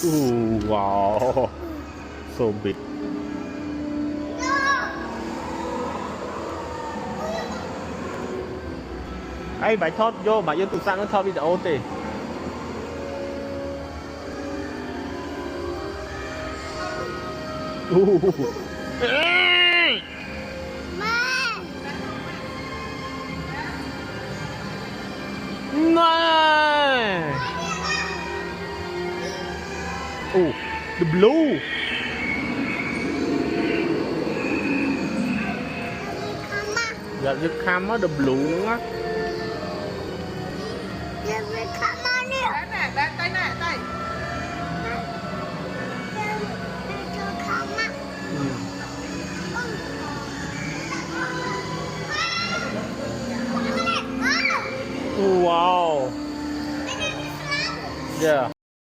Ooh, wow. So big. Ai bài thoát vô mà yêu tụi sang nó thoát video tì. Này. Oh, the blue. Dạ, you come the blue á.